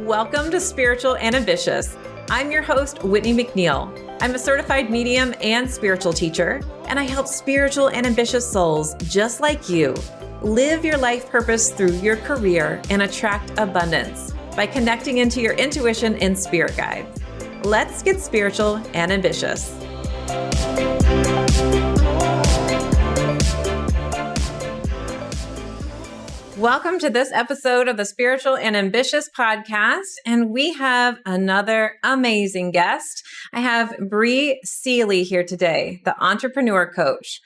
Welcome to Spiritual and Ambitious. I'm your host, Whitney McNeill. I'm a certified medium and spiritual teacher, and I help spiritual and ambitious souls just like you live your life purpose through your career and attract abundance by connecting into your intuition and spirit guides. Let's get spiritual and ambitious. Welcome to this episode of the Spiritual and Ambitious podcast, and we have another amazing guest. I have Bri Seeley here today, the entrepreneur coach.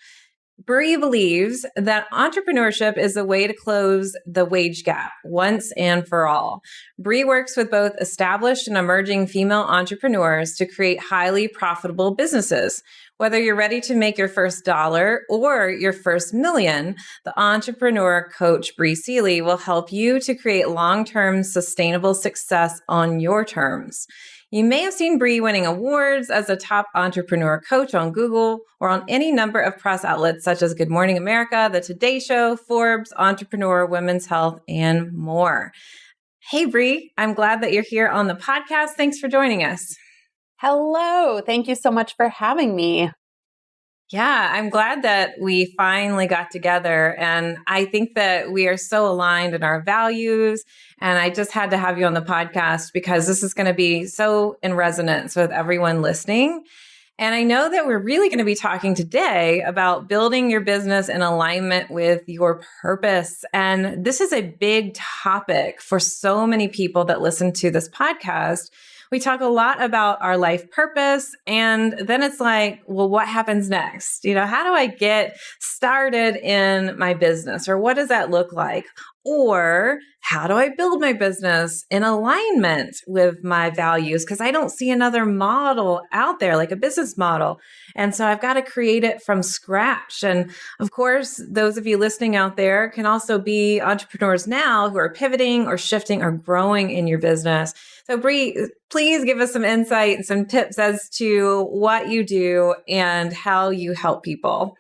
Bri believes that entrepreneurship is a way to close the wage gap once and for all. Bri works with both established and emerging female entrepreneurs to create highly profitable businesses. Whether you're ready to make your first dollar or your first million, the entrepreneur coach Bri Seeley will help you to create long-term sustainable success on your terms. You may have seen Bri winning awards as a top entrepreneur coach on Google or on any number of press outlets such as Good Morning America, The Today Show, Forbes, Entrepreneur, Women's Health, and more. Hey, Bri, I'm glad that you're here on the podcast. Thanks for joining us. Hello. Thank you so much for having me. Yeah, I'm glad that we finally got together. And I think that we are so aligned in our values. And I just had to have you on the podcast because this is going to be so in resonance with everyone listening. And I know that we're really going to be talking today about building your business in alignment with your purpose. And this is a big topic for so many people that listen to this podcast. We talk a lot about our life purpose, and then it's like, well, what happens next? How do I get started in my business? Or what does that look like? Or how do I build my business in alignment with my values? Because I don't see another model out there, like a business model. And so I've got to create it from scratch. And of course, those of you listening out there can also be entrepreneurs now who are pivoting or shifting or growing in your business. So Bri, please give us some insight and some tips as to what you do and how you help people.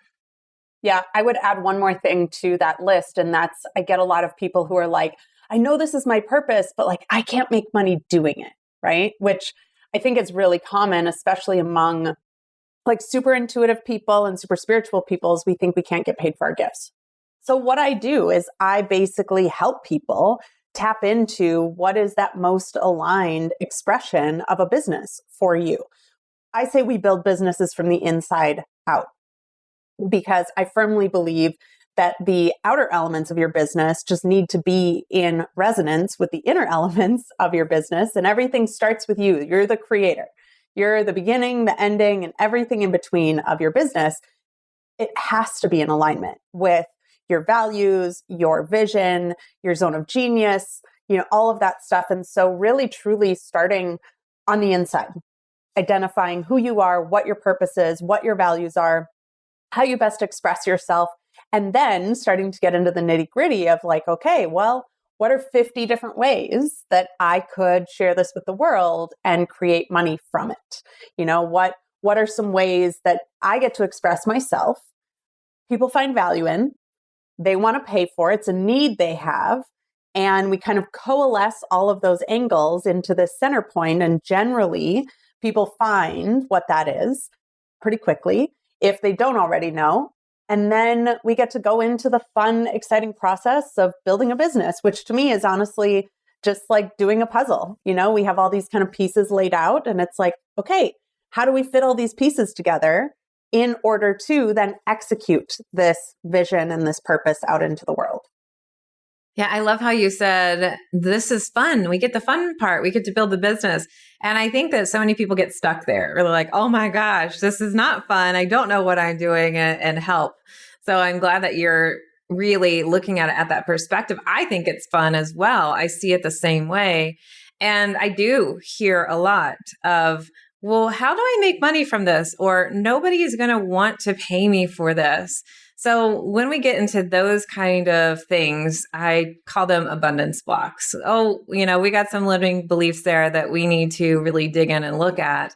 Yeah, I would add one more thing to that list. And that's, I get a lot of people who are like, I know this is my purpose, but I can't make money doing it, right? Which I think is really common, especially among super intuitive people and super spiritual people, is we think we can't get paid for our gifts. So what I do is I basically help people tap into what is that most aligned expression of a business for you. I say we build businesses from the inside out, because I firmly believe that the outer elements of your business just need to be in resonance with the inner elements of your business, and everything starts with you. You're the creator. You're the beginning, the ending, and everything in between of your business. It has to be in alignment with your values, your vision, your zone of genius, all of that stuff. And so really, truly starting on the inside, identifying who you are, what your purpose is, what your values are, how you best express yourself, and then starting to get into the nitty gritty of okay, well, what are 50 different ways that I could share this with the world and create money from it? What are some ways that I get to express myself, people find value in, they want to pay for, it's a need they have, and we kind of coalesce all of those angles into this center point, and generally people find what that is pretty quickly if they don't already know. And then we get to go into the fun, exciting process of building a business, which to me is honestly just like doing a puzzle. We have all these kind of pieces laid out, and it's like, okay, how do we fit all these pieces together in order to then execute this vision and this purpose out into the world? Yeah, I love how you said, this is fun. We get the fun part. We get to build the business. And I think that so many people get stuck there. They're like, oh my gosh, this is not fun. I don't know what I'm doing and help. So I'm glad that you're really looking at it at that perspective. I think it's fun as well. I see it the same way. And I do hear a lot of, well, how do I make money from this? Or nobody is going to want to pay me for this. So when we get into those kind of things, I call them abundance blocks. Oh, we got some limiting beliefs there that we need to really dig in and look at.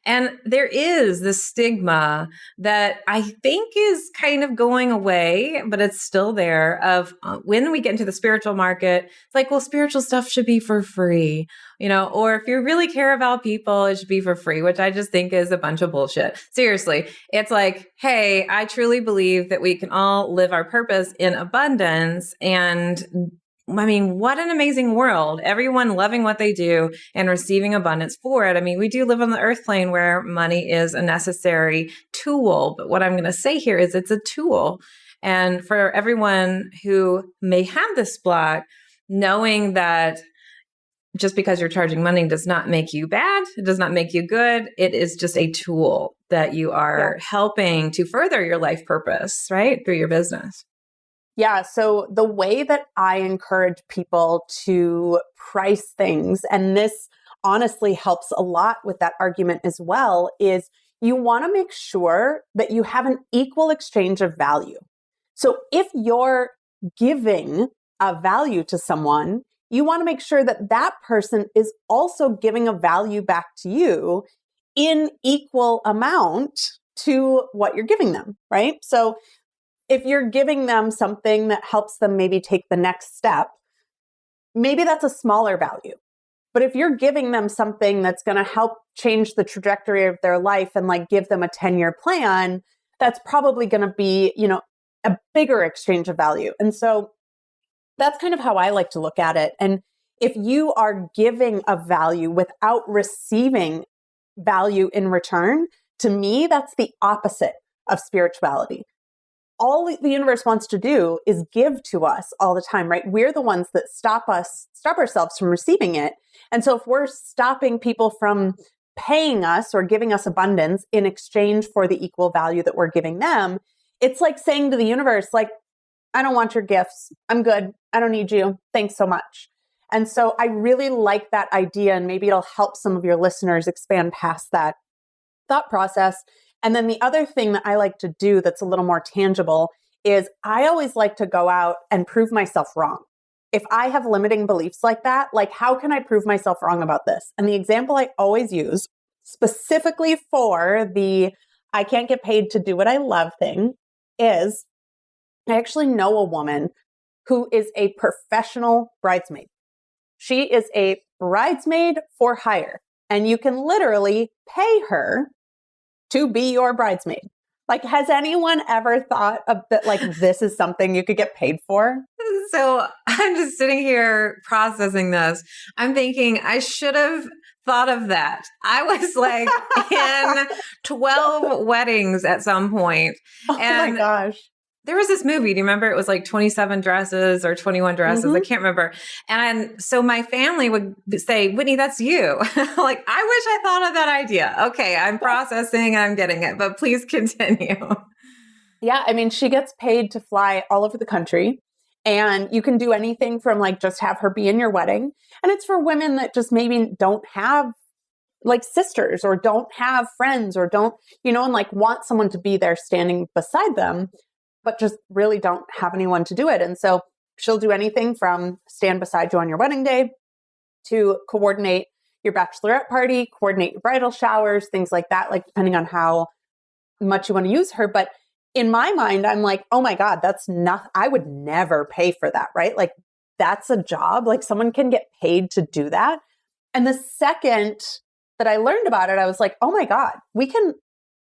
And there is this stigma that I think is kind of going away, but it's still there of when we get into the spiritual market, it's like, well, spiritual stuff should be for free, or if you really care about people, it should be for free, which I just think is a bunch of bullshit. Seriously. It's like, hey, I truly believe that we can all live our purpose in abundance. And I mean, what an amazing world. Everyone loving what they do and receiving abundance for it. I mean, we do live on the earth plane where money is a necessary tool. But what I'm going to say here is it's a tool. And for everyone who may have this block, knowing that just because you're charging money does not make you bad, it does not make you good. It is just a tool that you are helping to further your life purpose, right? Through your business. Yeah. So the way that I encourage people to price things, and this honestly helps a lot with that argument as well, is you want to make sure that you have an equal exchange of value. So if you're giving a value to someone, you want to make sure that that person is also giving a value back to you in equal amount to what you're giving them, right? So if you're giving them something that helps them maybe take the next step, maybe that's a smaller value. But if you're giving them something that's going to help change the trajectory of their life and like give them a 10-year plan, that's probably going to be, a bigger exchange of value. And so that's kind of how I like to look at it. And if you are giving a value without receiving value in return, to me, that's the opposite of spirituality. All the universe wants to do is give to us all the time, right? We're the ones that stop ourselves from receiving it. And so if we're stopping people from paying us or giving us abundance in exchange for the equal value that we're giving them, it's like saying to the universe, like, I don't want your gifts. I'm good. I don't need you. Thanks so much. And so I really like that idea, and maybe it'll help some of your listeners expand past that thought process. And then the other thing that I like to do that's a little more tangible is I always like to go out and prove myself wrong. If I have limiting beliefs like that, like how can I prove myself wrong about this? And the example I always use specifically for the I can't get paid to do what I love thing is I actually know a woman who is a professional bridesmaid. She is a bridesmaid for hire, and you can literally pay her to be your bridesmaid. Like, has anyone ever thought of that? Like, this is something you could get paid for? So I'm just sitting here processing this. I'm thinking I should have thought of that. I was like in 12 weddings at some point. Oh my gosh. There was this movie. Do you remember? It was like 27 dresses or 21 dresses. I can't remember. And so my family would say, Whitney, that's you. Like, I wish I thought of that idea. Okay, I'm processing and I'm getting it, but please continue. Yeah. I mean, she gets paid to fly all over the country, and you can do anything from like just have her be in your wedding. And it's for women that just maybe don't have like sisters or don't have friends or don't, and like want someone to be there standing beside them, but just really don't have anyone to do it. And so she'll do anything from stand beside you on your wedding day to coordinate your bachelorette party, coordinate your bridal showers, things like that, like depending on how much you want to use her. But in my mind, I'm like, oh my God, I would never pay for that, right? Like that's a job, like someone can get paid to do that. And the second that I learned about it, I was like, oh my God, we can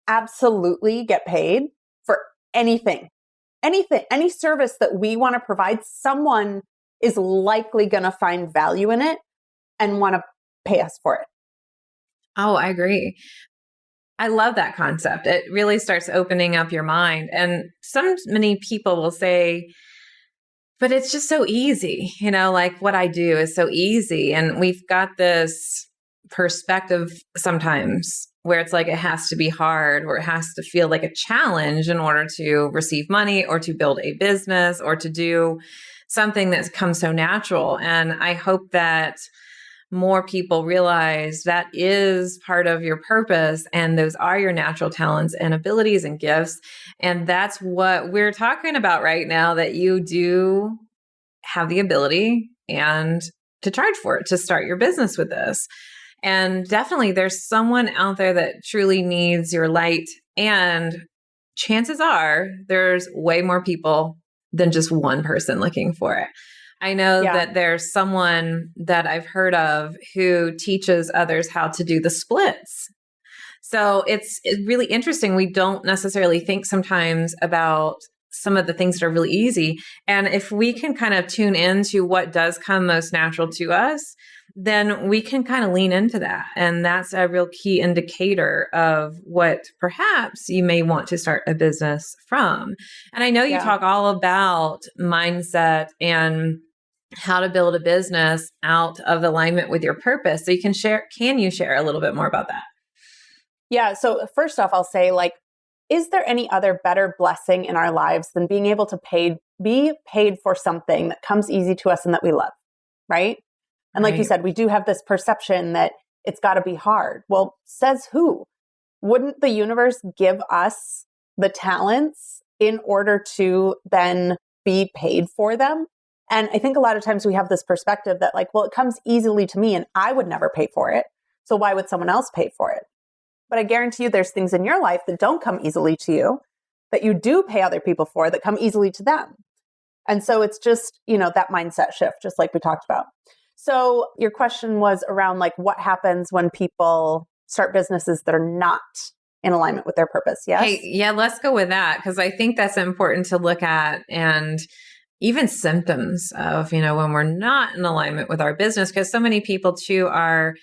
absolutely get paid for anything, any service that we want to provide. Someone is likely going to find value in it and want to pay us for it. Oh, I agree. I love that concept. It really starts opening up your mind. And many people will say, but it's just so easy, like what I do is so easy. And we've got this perspective sometimes where it's like it has to be hard or it has to feel like a challenge in order to receive money or to build a business or to do something that's come so natural. And I hope that more people realize that is part of your purpose and those are your natural talents and abilities and gifts. And that's what we're talking about right now, that you do have the ability and to charge for it, to start your business with this. And definitely there's someone out there that truly needs your light. And chances are there's way more people than just one person looking for it. I know that there's someone that I've heard of who teaches others how to do the splits. So it's really interesting. We don't necessarily think sometimes about some of the things that are really easy. And if we can kind of tune into what does come most natural to us, then we can kind of lean into that. And that's a real key indicator of what perhaps you may want to start a business from. And I know you talk all about mindset and how to build a business out of alignment with your purpose. So you can you share a little bit more about that? Yeah. So first off, I'll say, like, is there any other better blessing in our lives than being able to be paid for something that comes easy to us and that we love, right? And like you said, we do have this perception that it's got to be hard. Well, says who? Wouldn't the universe give us the talents in order to then be paid for them? And I think a lot of times we have this perspective that, like, well, it comes easily to me and I would never pay for it. So why would someone else pay for it? But I guarantee you there's things in your life that don't come easily to you, that you do pay other people for, that come easily to them. And so it's just, that mindset shift, just like we talked about. So your question was around, like, what happens when people start businesses that are not in alignment with their purpose? Yes? Hey, yeah, let's go with that, because I think that's important to look at. And even symptoms of, when we're not in alignment with our business, because so many people too are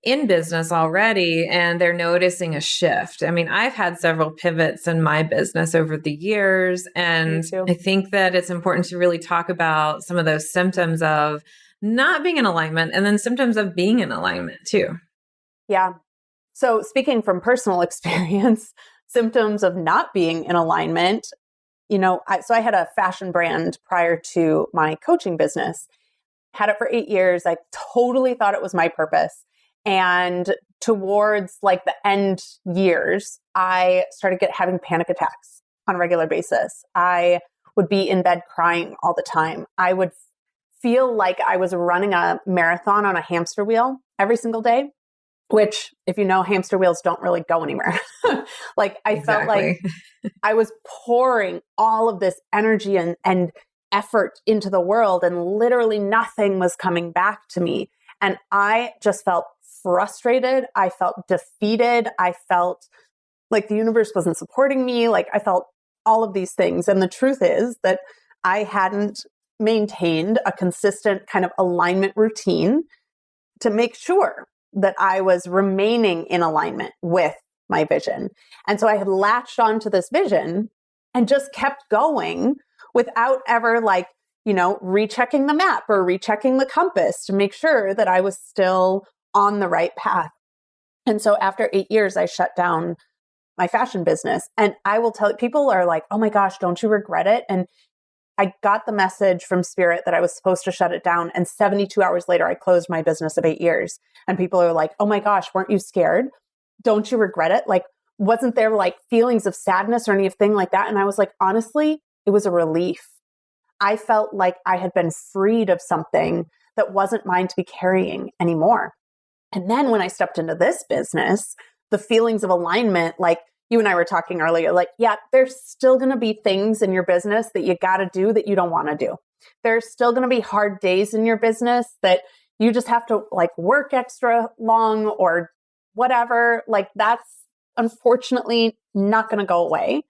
in business already and they're noticing a shift. I mean, I've had several pivots in my business over the years. And I think that it's important to really talk about some of those symptoms of not being in alignment and then symptoms of being in alignment too. Yeah. So speaking from personal experience, symptoms of not being in alignment, I had a fashion brand prior to my coaching business, had it for 8 years. I totally thought it was my purpose. And towards like the end years, I started having panic attacks on a regular basis. I would be in bed crying all the time. I would feel like I was running a marathon on a hamster wheel every single day, which, if you know, hamster wheels don't really go anywhere. Like, I felt like I was pouring all of this energy and effort into the world, and literally nothing was coming back to me. And I just felt frustrated. I felt defeated. I felt like the universe wasn't supporting me. Like, I felt all of these things. And the truth is that I hadn't maintained a consistent kind of alignment routine to make sure that I was remaining in alignment with my vision. And so I had latched onto this vision and just kept going without ever rechecking the map or rechecking the compass to make sure that I was still on the right path. And so after 8 years, I shut down my fashion business. And I will tell you, people are like, oh my gosh, don't you regret it? And I got the message from Spirit that I was supposed to shut it down. And 72 hours later, I closed my business of 8 years. And people are like, oh my gosh, weren't you scared? Don't you regret it? Like, wasn't there like feelings of sadness or anything like that? And I was like, honestly, it was a relief. I felt like I had been freed of something that wasn't mine to be carrying anymore. And then when I stepped into this business, the feelings of alignment, like you and I were talking earlier, like, yeah, there's still going to be things in your business that you got to do that you don't want to do. There's still going to be hard days in your business that you just have to like work extra long or whatever. Like, that's unfortunately not going to go away,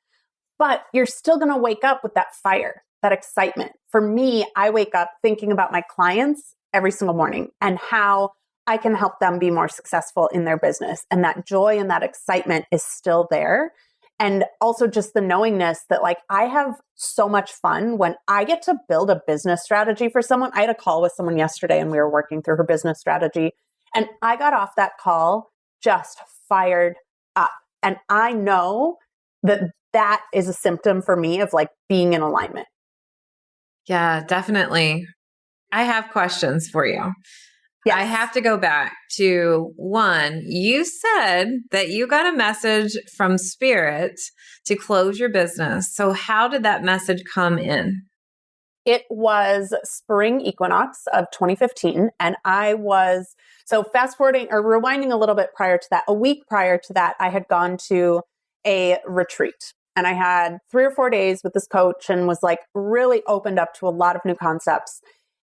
but you're still going to wake up with that fire, that excitement. For me, I wake up thinking about my clients every single morning and how I can help them be more successful in their business. And that joy and that excitement is still there. And also just the knowingness that like I have so much fun when I get to build a business strategy for someone. I had a call with someone yesterday and we were working through her business strategy. And I got off that call just fired up. And I know that that is a symptom for me of like being in alignment. Yeah, definitely. I have questions for you. Yes. I have to go back to one. You said that you got a message from Spirit to close your business. So how did that message come in? It was spring equinox of 2015. And so fast forwarding or rewinding a little bit prior to that, a week prior to that, I had gone to a retreat and I had 3 or 4 days with this coach and was like really opened up to a lot of new concepts.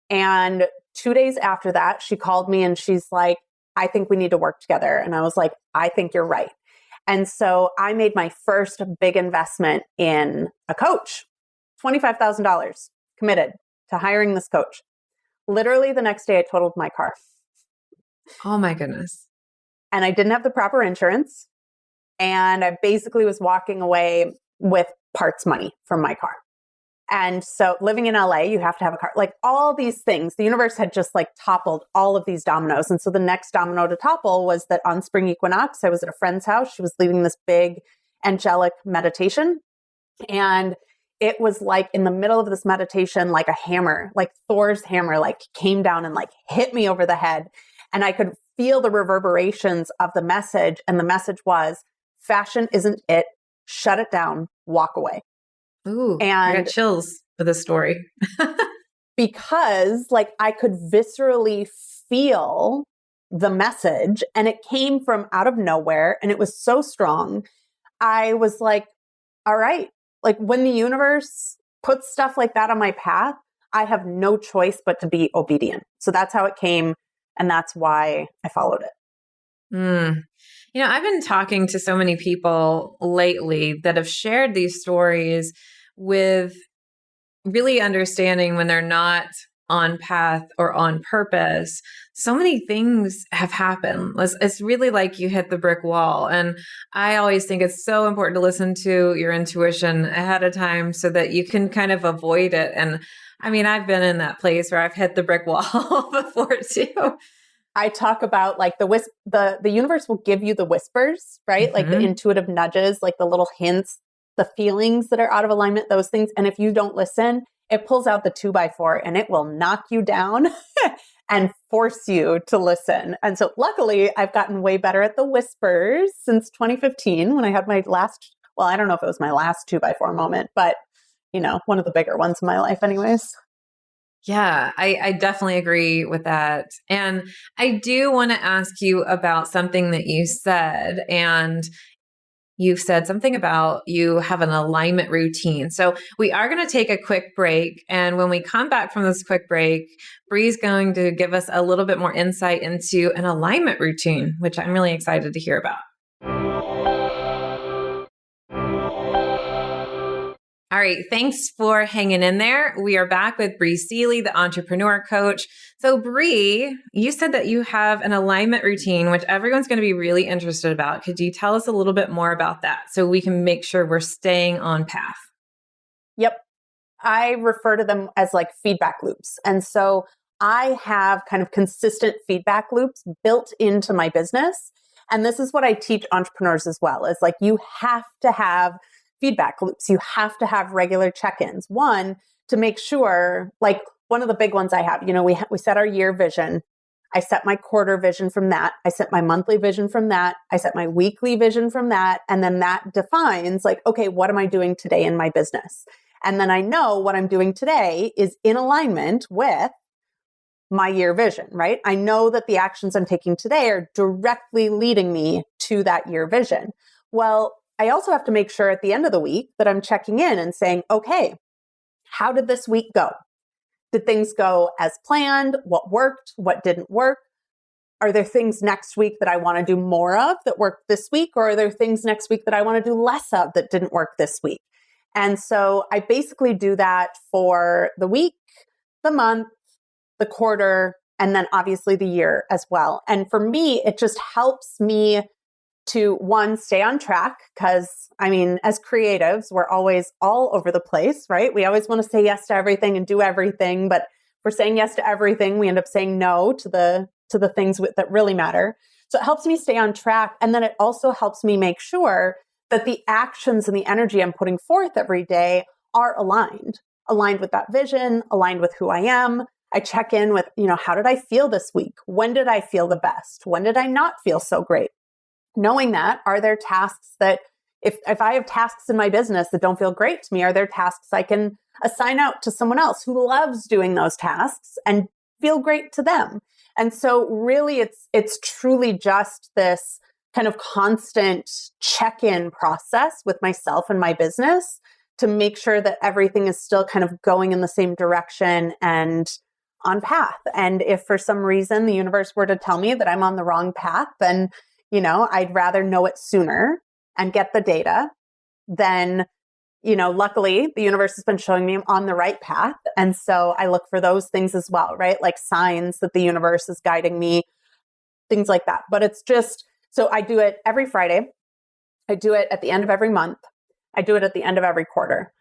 And 2 days after that, she called me and she's like, I think we need to work together. And I was like, I think you're right. And so I made my first big investment in a coach, $25,000 committed to hiring this coach. Literally the next day I totaled my car. Oh my goodness. And I didn't have the proper insurance. And I basically was walking away with parts money from my car. And so living in LA, you have to have a car, like all these things, the universe had just like toppled all of these dominoes. And so the next domino to topple was that on spring equinox, I was at a friend's house. She was leading this big angelic meditation. And it was like in the middle of this meditation, like a hammer, like Thor's hammer, like came down and like hit me over the head. And I could feel the reverberations of the message. And the message was, fashion isn't it. Shut it down, walk away. Ooh, and I got chills for this story. Because like I could viscerally feel the message and it came from out of nowhere and it was so strong. I was like, all right, like when the universe puts stuff like that on my path, I have no choice but to be obedient. So that's how it came. And that's why I followed it. You know, I've been talking to so many people lately that have shared these stories with really understanding when they're not on path or on purpose. So many things have happened. It's really like you hit the brick wall. And I always think it's so important to listen to your intuition ahead of time so that you can kind of avoid it. And I mean, I've been in that place where I've hit the brick wall before too. I talk about like the universe will give you the whispers, right? Mm-hmm. Like the intuitive nudges, like the little hints, the feelings that are out of alignment, those things. And if you don't listen, it pulls out the 2x4 and it will knock you down and force you to listen. And so luckily I've gotten way better at the whispers since 2015 when I had my last, well, I don't know if it was my last 2x4 moment, but you know, one of the bigger ones in my life anyways. Yeah, I definitely agree with that. And I do want to ask you about something that you said. And you've said something about you have an alignment routine. So we are going to take a quick break. And when we come back from this quick break, Bri's going to give us a little bit more insight into an alignment routine, which I'm really excited to hear about. All right. Thanks for hanging in there. We are back with Bri Seeley, the entrepreneur coach. So Bri, you said that you have an alignment routine, which everyone's going to be really interested about. Could you tell us a little bit more about that so we can make sure we're staying on path? Yep. I refer to them as like feedback loops. And so I have kind of consistent feedback loops built into my business. And this is what I teach entrepreneurs as well, is like you have to have feedback loops. You have to have regular check-ins. One, to make sure, like one of the big ones I have, you know, we set our year vision. I set my quarter vision from that. I set my monthly vision from that. I set my weekly vision from that. And then that defines like, okay, what am I doing today in my business? And then I know what I'm doing today is in alignment with my year vision, right? I know that the actions I'm taking today are directly leading me to that year vision. Well, I also have to make sure at the end of the week that I'm checking in and saying, okay, how did this week go? Did things go as planned? What worked? What didn't work? Are there things next week that I want to do more of that worked this week? Or are there things next week that I want to do less of that didn't work this week? And so I basically do that for the week, the month, the quarter, and then obviously the year as well. And for me, it just helps me to one, stay on track, because I mean, as creatives, we're always all over the place, right? We always want to say yes to everything and do everything, but if we're saying yes to everything, we end up saying no to the things that really matter. So it helps me stay on track. And then it also helps me make sure that the actions and the energy I'm putting forth every day are aligned with that vision, aligned with who I am. I check in with, you know, how did I feel this week? When did I feel the best? When did I not feel so great? Knowing that, are there tasks that if I have tasks in my business that don't feel great to me, are there tasks I can assign out to someone else who loves doing those tasks and feel great to them. And so really it's truly just this kind of constant check-in process with myself and my business to make sure that everything is still kind of going in the same direction and on path. And if for some reason the universe were to tell me that I'm on the wrong path, then, I'd rather know it sooner and get the data than, luckily the universe has been showing me I'm on the right path. And so I look for those things as well, right? Like signs that the universe is guiding me, things like that. But it's just, so I do it every Friday. I do it at the end of every month. I do it at the end of every quarter.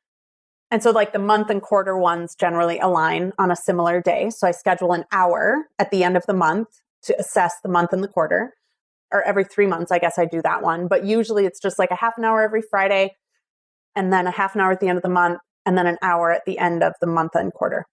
And so like the month and quarter ones generally align on a similar day. So I schedule an hour at the end of the month to assess the month and the quarter, or every 3 months, I guess I do that one. But usually it's just like a half an hour every Friday, and then a half an hour at the end of the month, and then an hour at the end of the month and quarter.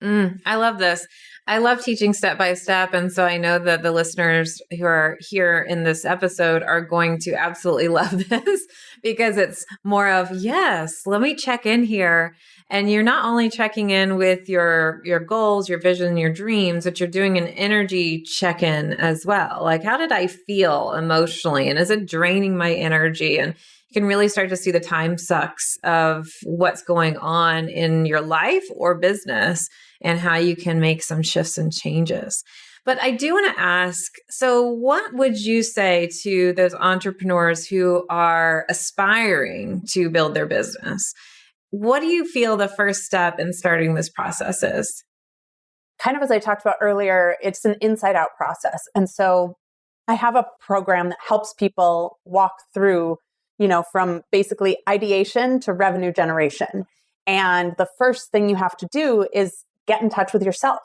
I love this. I love teaching step by step. And so I know that the listeners who are here in this episode are going to absolutely love this because it's more of, yes, let me check in here. And you're not only checking in with your goals, your vision, your dreams, but you're doing an energy check-in as well. Like, how did I feel emotionally? And is it draining my energy? And you can really start to see the time sucks of what's going on in your life or business and how you can make some shifts and changes. But I do want to ask, so what would you say to those entrepreneurs who are aspiring to build their business? What do you feel the first step in starting this process is? Kind of as I talked about earlier, it's an inside out process. And so I have a program that helps people walk through, from basically ideation to revenue generation. And the first thing you have to do is get in touch with yourself.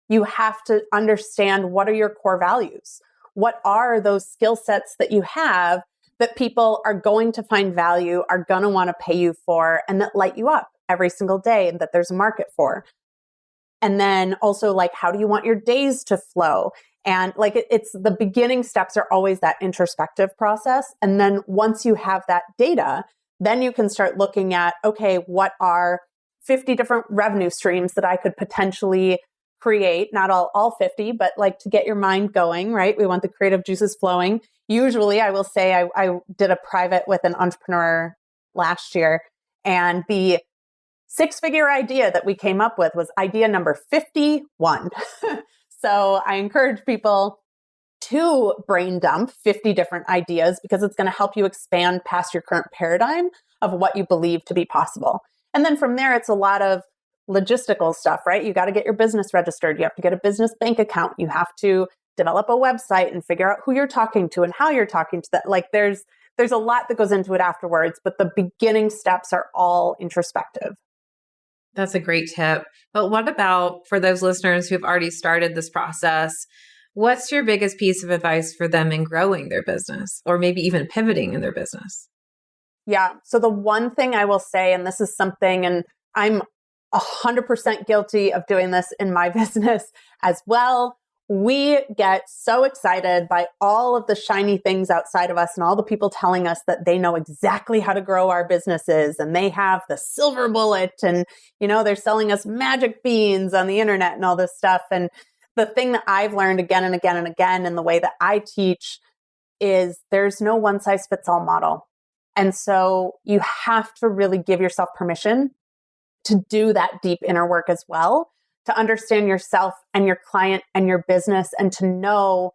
You have to understand, what are your core values? What are those skill sets that you have that people are going to find value, are going to want to pay you for, and that light you up every single day and that there's a market for? And then also, like, how do you want your days to flow? And like, it's the beginning steps are always that introspective process. And then once you have that data, then you can start looking at, okay, what are 50 different revenue streams that I could potentially create? Not all 50, but like to get your mind going, right? We want the creative juices flowing. Usually I will say I did a private with an entrepreneur last year, and the 6-figure idea that we came up with was idea number 51. So I encourage people to brain dump 50 different ideas because it's going to help you expand past your current paradigm of what you believe to be possible. And then from there, it's a lot of logistical stuff, right? You got to get your business registered. You have to get a business bank account. You have to develop a website and figure out who you're talking to and how you're talking to that. Like there's a lot that goes into it afterwards, but the beginning steps are all introspective. That's a great tip. But what about for those listeners who've already started this process? What's your biggest piece of advice for them in growing their business or maybe even pivoting in their business? Yeah. So the one thing I will say, and this is something, and I'm 100% guilty of doing this in my business as well. We get so excited by all of the shiny things outside of us and all the people telling us that they know exactly how to grow our businesses and they have the silver bullet and, they're selling us magic beans on the internet and all this stuff. And the thing that I've learned again and again and again in the way that I teach is there's no one size fits all model. And so you have to really give yourself permission to do that deep inner work as well, to understand yourself and your client and your business and to know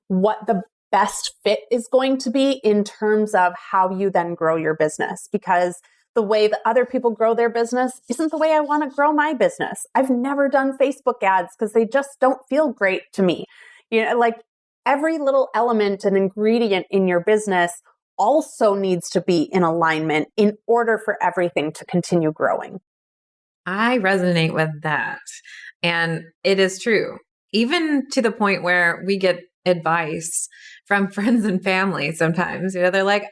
what the best fit is going to be in terms of how you then grow your business. Because the way that other people grow their business isn't the way I want to grow my business. I've never done Facebook ads because they just don't feel great to me. Like every little element and ingredient in your business also needs to be in alignment in order for everything to continue growing. I resonate with that. And it is true, even to the point where we get advice from friends and family sometimes. They're like,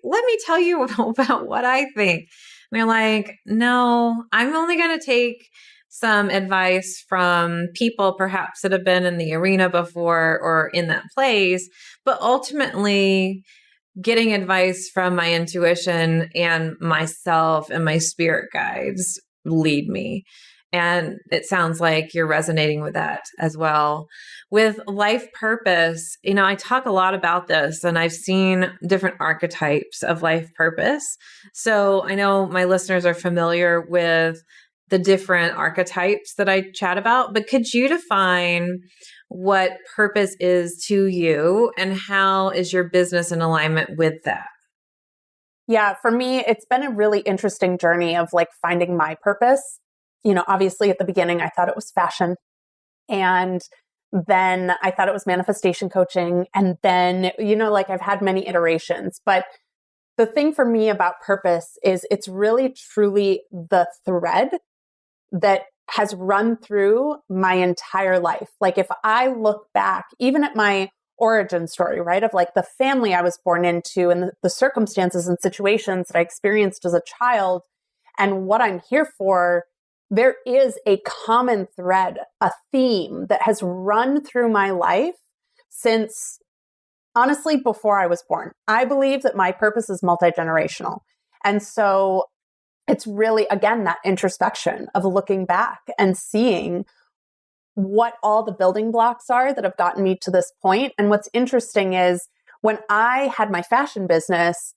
let me tell you about what I think. And they're like, no, I'm only going to take some advice from people perhaps that have been in the arena before or in that place. But ultimately, getting advice from my intuition and myself and my spirit guides lead me. And it sounds like you're resonating with that as well. With life purpose, I talk a lot about this and I've seen different archetypes of life purpose. So I know my listeners are familiar with the different archetypes that I chat about, but could you define what purpose is to you and how is your business in alignment with that? Yeah, for me, it's been a really interesting journey of like finding my purpose. Obviously at the beginning, I thought it was fashion. And then I thought it was manifestation coaching. And then, like I've had many iterations. But the thing for me about purpose is it's really truly the thread that has run through my entire life. Like if I look back, even at my origin story, right, of like the family I was born into and the circumstances and situations that I experienced as a child and what I'm here for, there is a common thread, a theme that has run through my life since, honestly, before I was born. I believe that my purpose is multi-generational. And so it's really, again, that introspection of looking back and seeing what all the building blocks are that have gotten me to this point. And what's interesting is when I had my fashion business,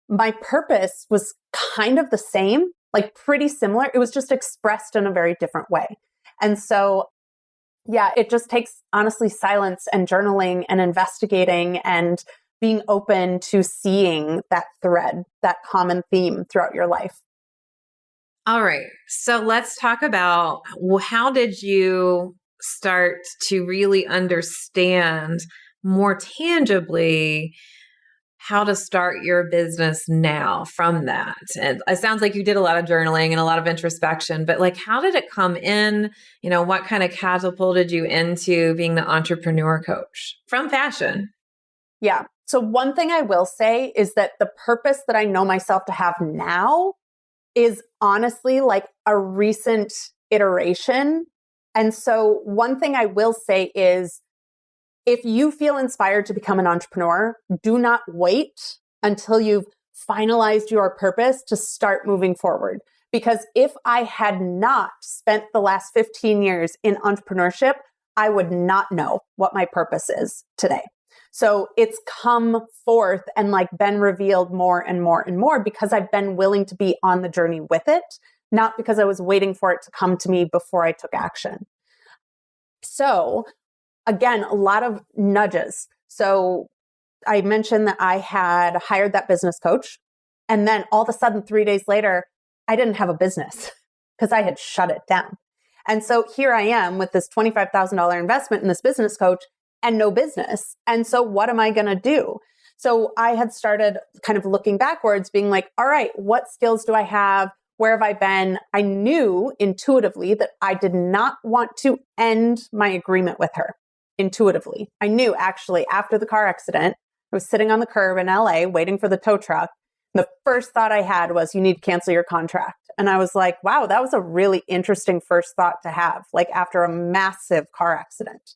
my purpose was kind of the same, like pretty similar. It was just expressed in a very different way. And so, yeah, it just takes honestly silence and journaling and investigating and being open to seeing that thread, that common theme throughout your life. All right. So let's talk about how did you start to really understand more tangibly how to start your business now from that? And it sounds like you did a lot of journaling and a lot of introspection, but like, how did it come in? What kind of catapulted you into being the entrepreneur coach from fashion? Yeah. So one thing I will say is that the purpose that I know myself to have now is honestly like a recent iteration. And so one thing I will say is if you feel inspired to become an entrepreneur, do not wait until you've finalized your purpose to start moving forward. Because if I had not spent the last 15 years in entrepreneurship, I would not know what my purpose is today. So it's come forth and like been revealed more and more and more because I've been willing to be on the journey with it, not because I was waiting for it to come to me before I took action. So again, a lot of nudges. So I mentioned that I had hired that business coach. And then all of a sudden, 3 days later, I didn't have a business because I had shut it down. And so here I am with this $25,000 investment in this business coach and no business. And so what am I going to do? So I had started kind of looking backwards, being like, all right, what skills do I have? Where have I been? I knew intuitively that I did not want to end my agreement with her. Intuitively. I knew actually after the car accident, I was sitting on the curb in LA waiting for the tow truck. The first thought I had was, you need to cancel your contract. And I was like, wow, that was a really interesting first thought to have, like after a massive car accident.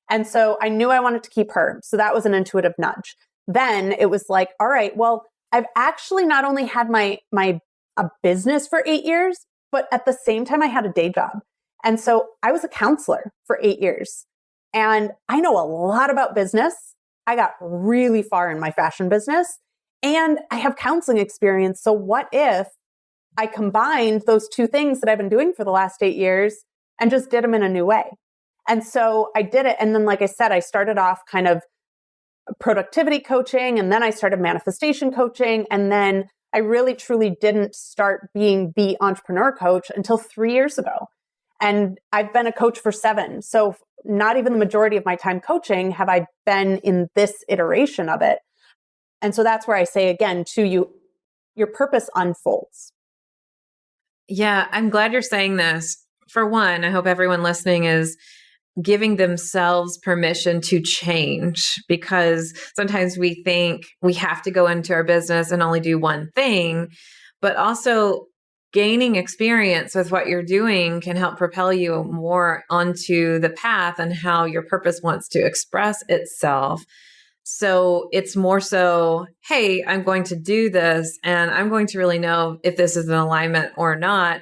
And so I knew I wanted to keep her. So that was an intuitive nudge. Then it was like, all right, well, I've actually not only had a business for 8 years, but at the same time I had a day job. And so I was a counselor for 8 years. And I know a lot about business. I got really far in my fashion business and I have counseling experience. So what if I combined those two things that I've been doing for the last 8 years and just did them in a new way? And so I did it. And then, like I said, I started off kind of productivity coaching and then I started manifestation coaching. And then I really truly didn't start being the entrepreneur coach until 3 years ago. And I've been a coach for 7. So not even the majority of my time coaching have I been in this iteration of it. And so that's where I say again to you, your purpose unfolds. Yeah, I'm glad you're saying this. For one, I hope everyone listening is giving themselves permission to change, because sometimes we think we have to go into our business and only do one thing, but also gaining experience with what you're doing can help propel you more onto the path and how your purpose wants to express itself. So it's more so, hey, I'm going to do this and I'm going to really know if this is in alignment or not.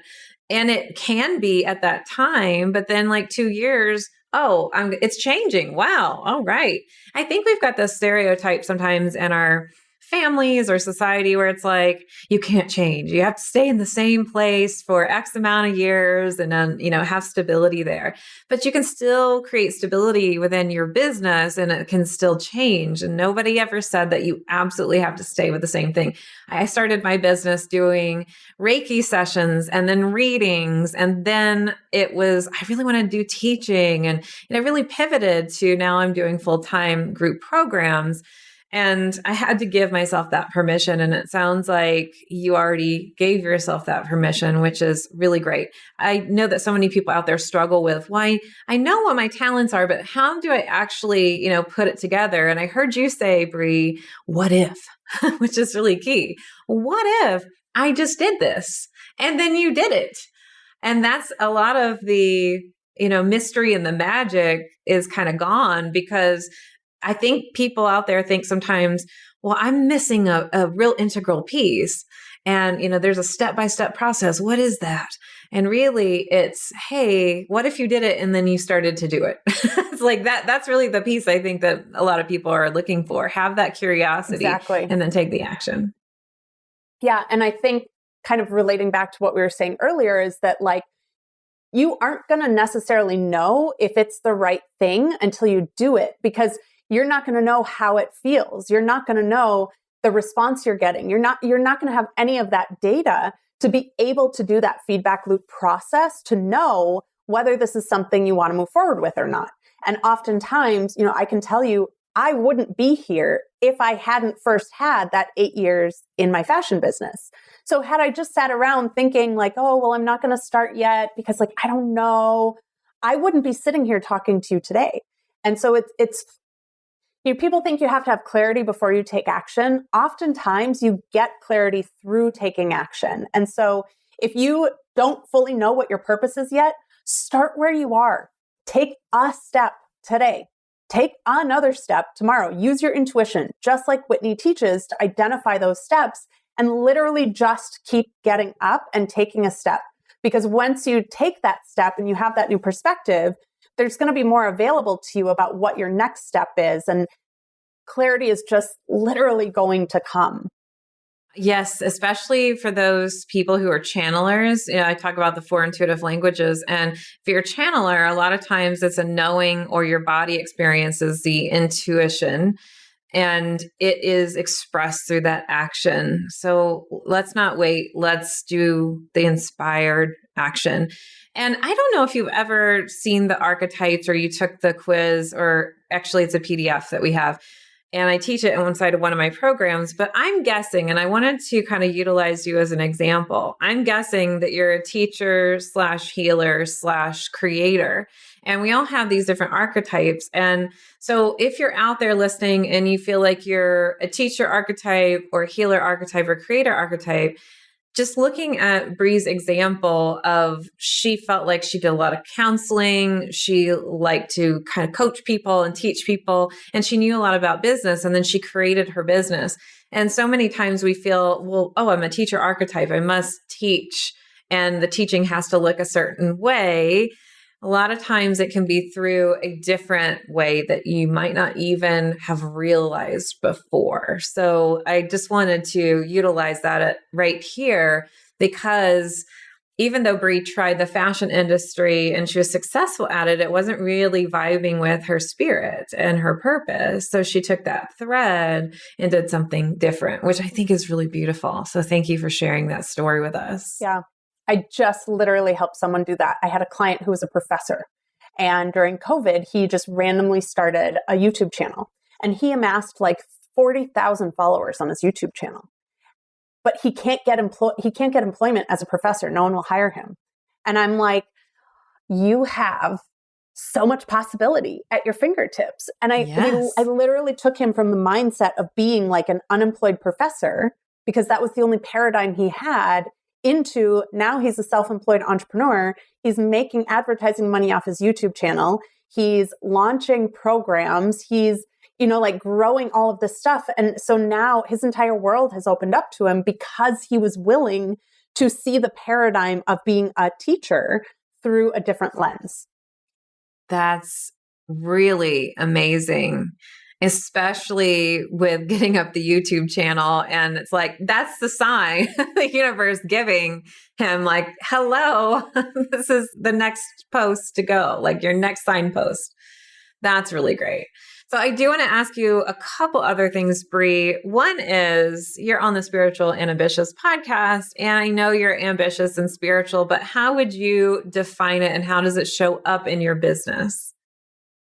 And it can be at that time, but then like 2 years, it's changing. Wow. All right. I think we've got this stereotype sometimes in our families or society where it's like, you can't change. You have to stay in the same place for X amount of years and then, have stability there. But you can still create stability within your business and it can still change. And nobody ever said that you absolutely have to stay with the same thing. I started my business doing Reiki sessions and then readings. And then I really want to do teaching and I really pivoted to now I'm doing full-time group programs. And I had to give myself that permission. And it sounds like you already gave yourself that permission, which is really great. I know that so many people out there struggle with, why I know what my talents are, but how do I actually, put it together? And I heard you say, Bri, what if, which is really key. What if I just did this and then you did it? And that's a lot of the, mystery and the magic is kind of gone because I think people out there think sometimes, well, I'm missing a real integral piece. And, there's a step-by-step process. What is that? And really it's, hey, what if you did it and then you started to do it? It's like that. That's really the piece I think that a lot of people are looking for. Have that curiosity Exactly. And then take the action. Yeah. And I think kind of relating back to what we were saying earlier is that like, you aren't going to necessarily know if it's the right thing until you do it, because you're not going to know how it feels. You're not going to know the response you're getting. You're not going to have any of that data to be able to do that feedback loop process to know whether this is something you want to move forward with or not. And oftentimes, I can tell you, I wouldn't be here if I hadn't first had that 8 years in my fashion business. So had I just sat around thinking like, oh, well, I'm not going to start yet because like, I don't know, I wouldn't be sitting here talking to you today. And so it's people think you have to have clarity before you take action. Oftentimes you get clarity through taking action. And so if you don't fully know what your purpose is yet, start where you are. Take a step today. Take another step tomorrow. Use your intuition, just like Whitney teaches, to identify those steps and literally just keep getting up and taking a step. Because once you take that step and you have that new perspective, there's going to be more available to you about what your next step is. And clarity is just literally going to come. Yes, especially for those people who are channelers. I talk about the 4 intuitive languages. And if you're a channeler, a lot of times it's a knowing or your body experiences the intuition. And it is expressed through that action. So let's not wait. Let's do the inspired action. And I don't know if you've ever seen the archetypes or you took the quiz, or actually it's a PDF that we have. And I teach it on one side of one of my programs, but I'm guessing, and I wanted to kind of utilize you as an example. I'm guessing that you're a teacher / healer / creator. And we all have these different archetypes. And so if you're out there listening and you feel like you're a teacher archetype or healer archetype or creator archetype, just looking at Bri's example of, she felt like she did a lot of counseling. She liked to kind of coach people and teach people, and she knew a lot about business, and then she created her business. And so many times we feel, well, I'm a teacher archetype. I must teach, and the teaching has to look a certain way. A lot of times it can be through a different way that you might not even have realized before. So I just wanted to utilize that right here, because even though Bri tried the fashion industry and she was successful at it, it wasn't really vibing with her spirit and her purpose. So she took that thread and did something different, which I think is really beautiful. So thank you for sharing that story with us. Yeah. I just literally helped someone do that. I had a client who was a professor, and during COVID, he just randomly started a YouTube channel, and he amassed like 40,000 followers on his YouTube channel. But he can't get employment as a professor. No one will hire him. And I'm like, you have so much possibility at your fingertips. And I literally took him from the mindset of being like an unemployed professor, because that was the only paradigm he had, into now he's a self-employed entrepreneur. He's making advertising money off his YouTube channel. He's launching programs. He's, like growing all of this stuff. And so now his entire world has opened up to him because he was willing to see the paradigm of being a teacher through a different lens. That's really amazing, especially with getting up the YouTube channel. And it's like, that's the sign the universe giving him, like, hello, this is the next post to go, like your next signpost. That's really great. So I do want to ask you a couple other things, Bri. One is you're on the Spiritual and Ambitious podcast, and I know you're ambitious and spiritual, but how would you define it and how does it show up in your business?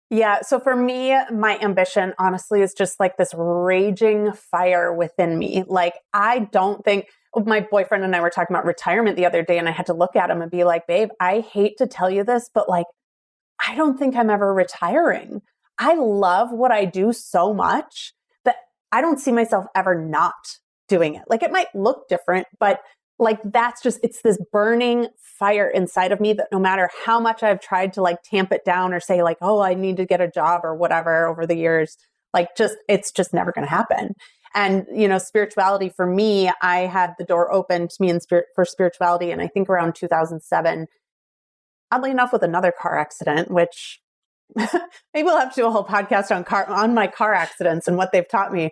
Yeah. So for me, my ambition, honestly, is just like this raging fire within me. Like, I don't think my boyfriend and I were talking about retirement the other day, and I had to look at him and be like, babe, I hate to tell you this, but like, I don't think I'm ever retiring. I love what I do so much that I don't see myself ever not doing it. Like, it might look different, but like, that's just, it's this burning fire inside of me that no matter how much I've tried to like tamp it down or say like, oh, I need to get a job or whatever over the years, like it's just never going to happen. And, you know, spirituality for me, I had the door open to me for spirituality. And I think around 2007, oddly enough, with another car accident, which maybe we'll have to do a whole podcast on my car accidents and what they've taught me.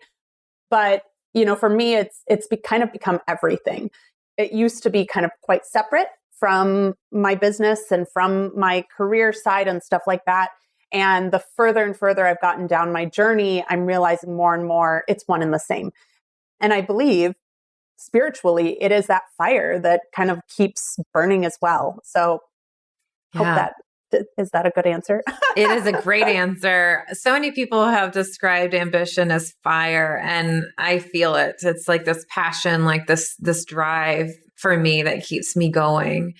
But, you know, for me, it's kind of become everything. It used to be kind of quite separate from my business and from my career side and stuff like that. And the further and further I've gotten down my journey, I'm realizing more and more it's one and the same. And I believe spiritually, it is that fire that kind of keeps burning as well. So hope that is that a good answer? It is a great answer. So many people have described ambition as fire, and I feel it. It's like this passion, like this drive for me that keeps me going.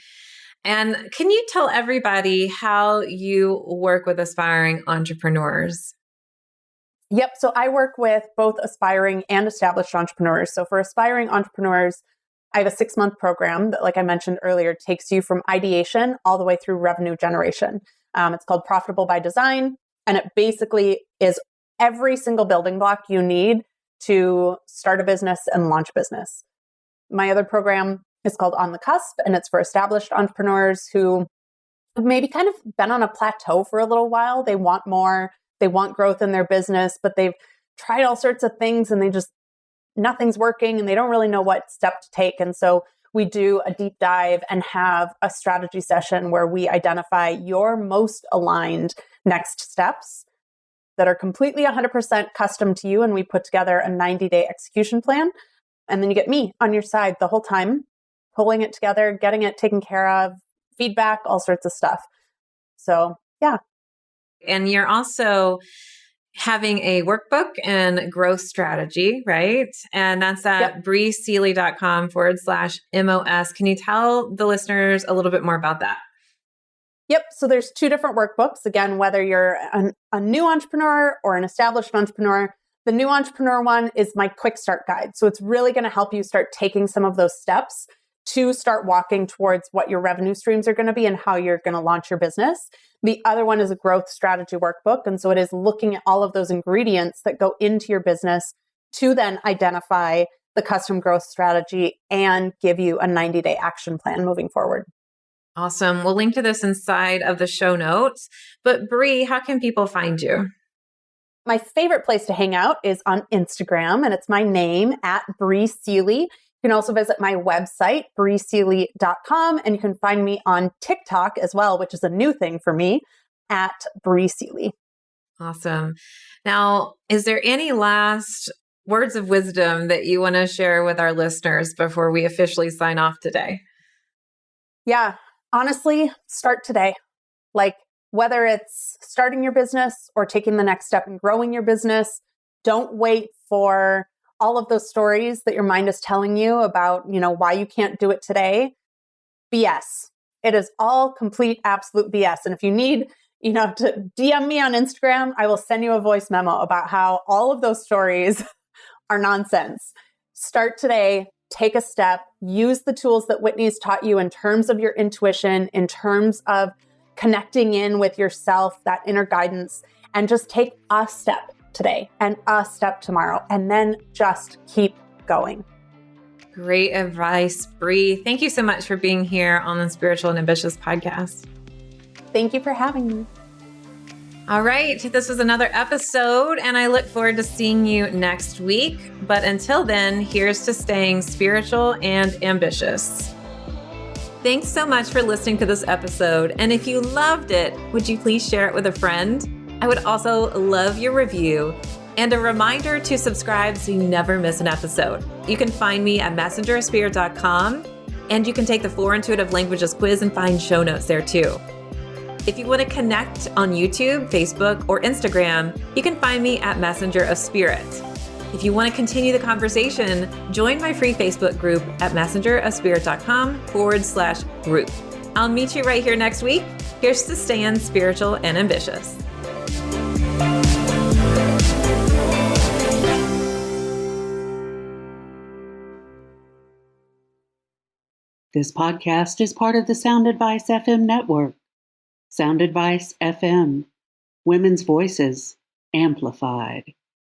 And can you tell everybody how you work with aspiring entrepreneurs? Yep. So I work with both aspiring and established entrepreneurs. So for aspiring entrepreneurs, I have a 6-month program that, like I mentioned earlier, takes you from ideation all the way through revenue generation. It's called Profitable by Design. And it basically is every single building block you need to start a business and launch a business. My other program is called On the Cusp, and it's for established entrepreneurs who have maybe kind of been on a plateau for a little while. They want more, they want growth in their business, but they've tried all sorts of things and nothing's working and they don't really know what step to take. And so we do a deep dive and have a strategy session where we identify your most aligned next steps that are completely 100% custom to you. And we put together a 90-day execution plan. And then you get me on your side the whole time, pulling it together, getting it taken care of, feedback, all sorts of stuff. So, yeah. And you're also having a workbook and growth strategy, right? And that's at briseeley.com/MOS. Can you tell the listeners a little bit more about that? Yep. So there's 2 different workbooks. Again, whether you're a new entrepreneur or an established entrepreneur, the new entrepreneur one is my quick start guide. So it's really going to help you start taking some of those steps to start walking towards what your revenue streams are going to be and how you're going to launch your business. The other one is a growth strategy workbook. And so it is looking at all of those ingredients that go into your business to then identify the custom growth strategy and give you a 90-day action plan moving forward. Awesome. We'll link to this inside of the show notes. But Bri, how can people find you? My favorite place to hang out is on Instagram, and it's my name at Bri Seeley. You can also visit my website, briseeley.com, and you can find me on TikTok as well, which is a new thing for me, at Bri Seeley. Awesome. Now, is there any last words of wisdom that you want to share with our listeners before we officially sign off today? Yeah, honestly, start today. Like, whether it's starting your business or taking the next step in growing your business, don't wait for all of those stories that your mind is telling you about, why you can't do it today. BS. It is all complete, absolute BS. And if you need, to DM me on Instagram, I will send you a voice memo about how all of those stories are nonsense. Start today, take a step, use the tools that Whitney's taught you in terms of your intuition, in terms of connecting in with yourself, that inner guidance, and just take a step today and a step tomorrow, and then just keep going. Great advice, Bri. Thank you so much for being here on the Spiritual and Ambitious podcast. Thank you for having me. All right, this was another episode, and I look forward to seeing you next week. But until then, here's to staying spiritual and ambitious. Thanks so much for listening to this episode. And if you loved it, would you please share it with a friend? I would also love your review and a reminder to subscribe so you never miss an episode. You can find me at messengerofspirit.com, and you can take the 4 Intuitive Languages quiz and find show notes there too. If you want to connect on YouTube, Facebook, or Instagram, you can find me at Messenger of Spirit. If you want to continue the conversation, join my free Facebook group at messengerofspirit.com/group. I'll meet you right here next week. Here's to staying spiritual and ambitious. This podcast is part of the Sound Advice FM network. Sound Advice FM. Women's voices amplified.